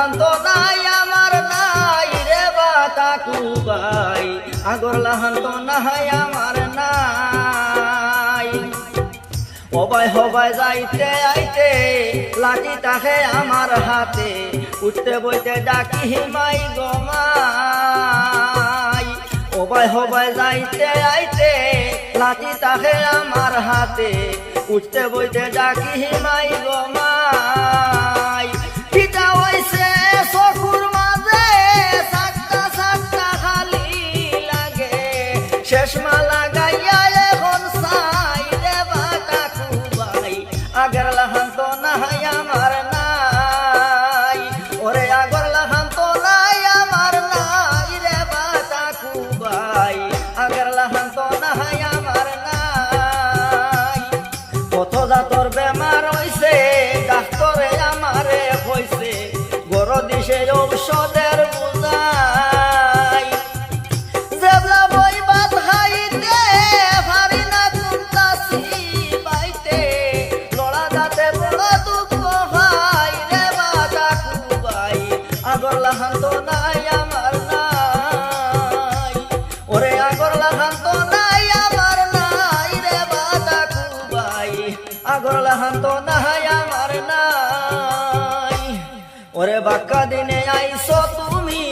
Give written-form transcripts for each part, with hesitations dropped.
লাহান্ত নাই আমার নাই রে বাতাকু ভাই আগর লাহান্ত নাই আমার নাই হবাই হবাই যাইতে আইতে লাঠি তাকে আমার হাতে উঠতে বইতে ডাকি হিমাই গমাই হবাই হবাই যাইতে আইতে লাঠি তাকে আমার হাতে উঠতে বইতে ডাকি হিমাই গমাই কিটা হইছে চকুর মাঝে সাতটা সাতটা খালি লাগে শেষ মালা গাইয়া এখন সাই রে বাতাকু ভাই আগের লাহান্ত নাই আমার নাই ওরে আগর লাহান্ত নাই আমার নাই রে বাতাকু ভাই আগের লাহান্ত নাই আমার নাই কত জাতর বেমার হইছে ডাক্তরে আমারে কইছে গর দিছে ঔষধের বুঝাই জেবলা বই ভাত খাইতে পারি না কুন্তাসি বাইতে লড়া যাতে বড় দুঃখ হয় রে বাতাকু ভাই আগর লাহান্ত নাই আমার নাই ওরে আগর লাহান্ত নাই আমার নাই রে বাতাকু ভাই আগর লাহান্ত নাই আমার নাই ওরে বাক্কা দিনে আইছো তুমি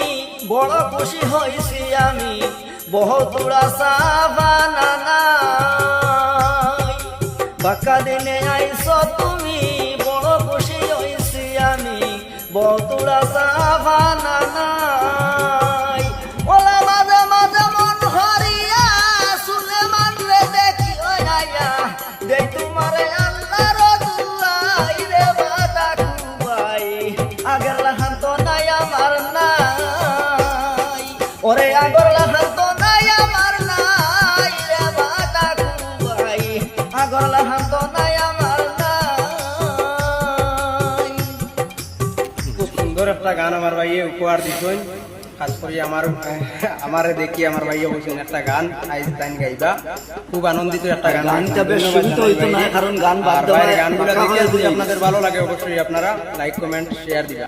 বড় খুশি হইছি আমি বহুত উড়াসা বানানা বাক্কা দিনে আইছো তুমি বড় খুশি হইছি আমি বহুত উড়াসা বানানা ওলা মাঝে মাঝে মন হরিয়া সুলে মানলে দেখি ওয়া দেই তোমারে আল্লাহর দুলাই রে বাতাকু ভাই আগের লাহান্ত নাই আমার নাই ওরে আগর লাহান্ত নাই আমার নাই রে বাতাকু ভাই আগর লাহান্ত নাই আমার নাই খুব সুন্দর একটা গান আমার ভাইয়ে উপহার দিছেন খাস করে আমারে দেখি আমার ভাইয়া বলছেন একটা গান আইজ তাইন গাইবা খুব আনন্দিত একটা গান গানটা বেশ শুনতে হইতো না কারণ গান বাদ দেওয়া গানগুলো দেখে যদি আপনাদের ভালো লাগে অবশ্যই আপনারা লাইক কমেন্ট শেয়ার দিবেন।